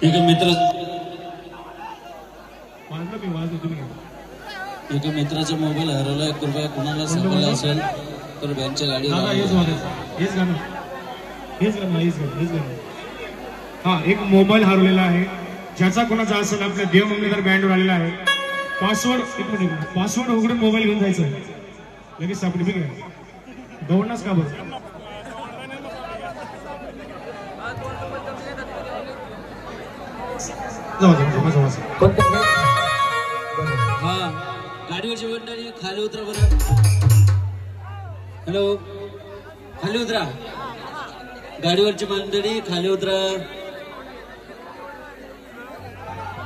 एका मित्राचा मोबाईल हरवलाय, कृपया कुणाला सापडला असेल तर बँकच्या गाडी हा एक मोबाईल हरवलेला आहे, ज्याचा कोणाचा असेल आपल्या देव मंगळेकर बँडवर आलेला आहे. पासवर्ड एक मिनिट, पासवर्ड उघडून मोबाईल घेऊन जायचं लगेच सापडी. ठीक आहे, दौडणाच का बरं. हा गाडीवरची मंडळी खाली उतरा बरं. हॅलो, खाली उतरा. गाडीवरची मंडळी खाली उतरा.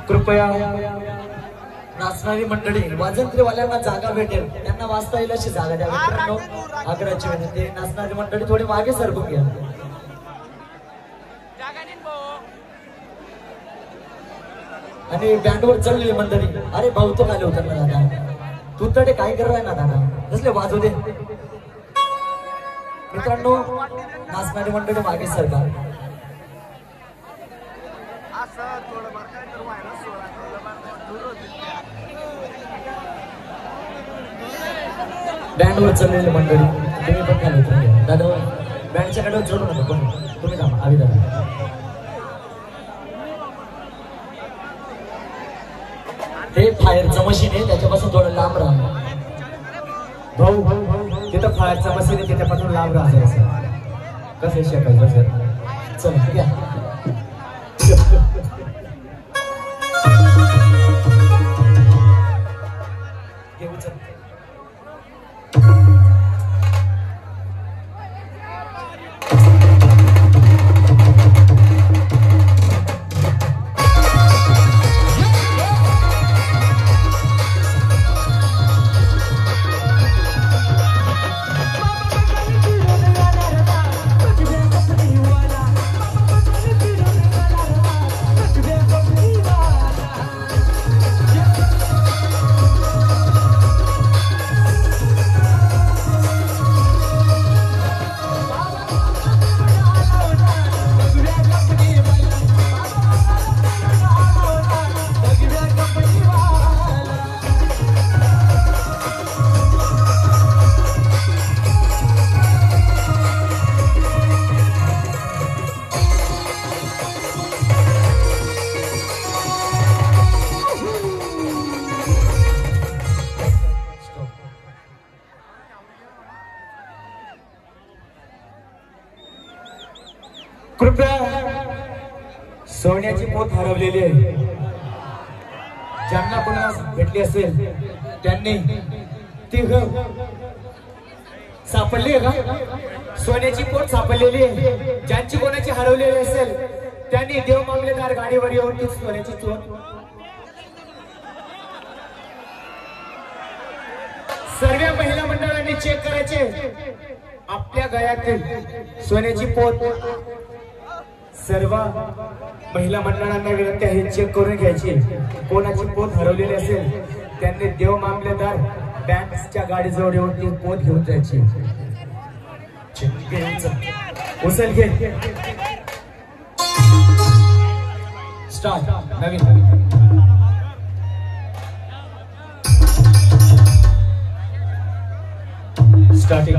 कृपया नाचणारी मंडळी, वाजंत्रीवाल्यांना जागा भेटेल त्यांना वाजता येईल अशी जागा द्या मित्रांनो. आग्रहाची विनंती, नाचणारी मंडळी थोडी मागे सरकून घ्या. आणि बँडवर चढलेली मंडळी, अरे भाऊ तो खाली उतरला दादा, तू तडे काय करणार ना दादा, कसले वाजवू दे. मित्रांनो नाचणारी मंडळी मागे सरका. बँडवर चढलेली मंडळी तुम्ही पण खाली उतरून घ्या. दादा बँडच्या कडेवर चढू नका कोणी, तुम्ही थांबा. आवी दादा ते फायरचं मशीन आहे त्याच्यापासून थोडं लांब राहा. भाऊ तिथं फायरचं मशीन आहे त्याच्यापासून लांब राहायचं. कसं शिकायचं सर, चल घ्या. कृपया सोन्याची पोत हरवलेली आहे, ज्यांना कोणाला भेटली असेल त्यांनी ती सापडली आहे का? सोन्याची पोत सापडलेली आहे, ज्यांची कोणाची हरवलेली असेल त्यांनी देव मामलेदार गाडीवर येऊन ती सोन्याची चोट. सर्व महिला मंडळांनी चेक करायचे आपल्या गळ्यातील सोन्याची पोत. सर्व महिला मंडळांना विनंती आहे चेक करून घ्यायची. कोणाची पोत हरवलेली असेल त्यांनी देव मामलेदार बँकच्या गाडीजवळ येऊन ती पोत घेऊन जायची. उचल घे. स्टार्ट. नवीन स्टार्टिंग.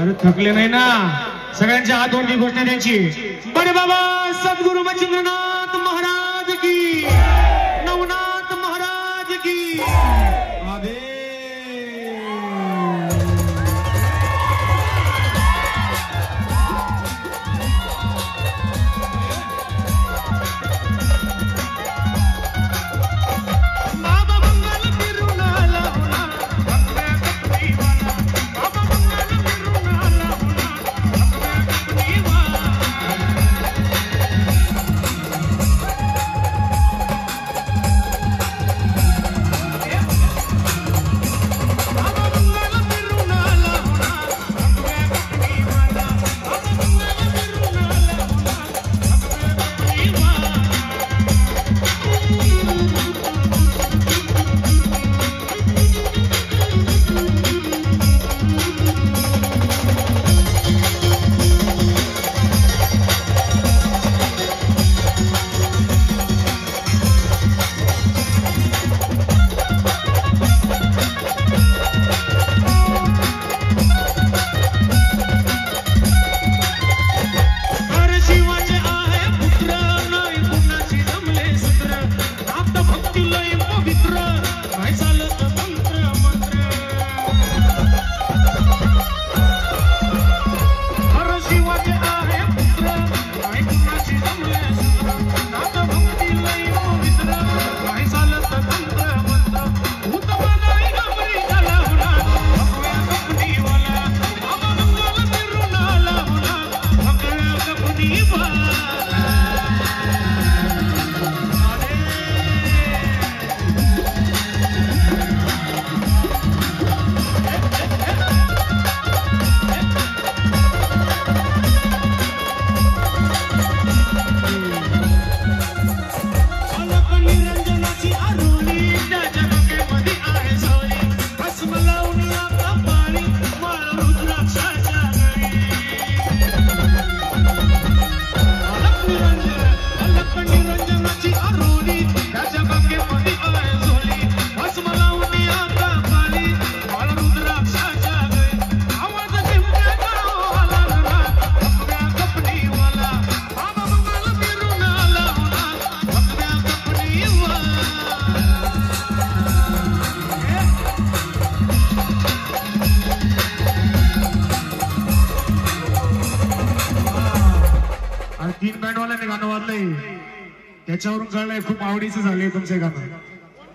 अरे थकले नाही ना, सगळ्यांच्या हात वरती घोषणा द्यायची. बरे बाबा सद्गुरु मच्छिंद्रनाथ महाराज की, नवनाथ महाराज की. अबे त्याच्यावरून कळलंय खूप आवडीचं झालंय तुमचे गाणं.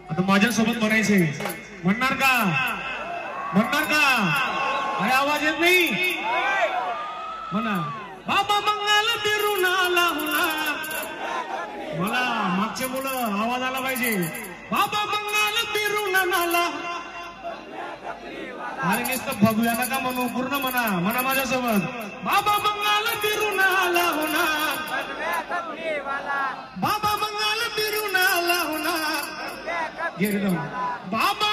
आता माझ्यासोबत म्हणायचे. म्हणणार का? म्हणणार का? अरे आवाज येत नाही. म्हणा बाबा मंगल फिरून आला होणार. मला मागचे मुलं आवाज आला पाहिजे. बाबा मंगल फिरून आला. अरे नुसतं बघूया नका म्हणू, पूर्ण म्हणा. म्हणा माझ्यासोबत. बाबा मंगल फिरून आला होणार. बाबा मंगल फिरून आला होणार. बाबा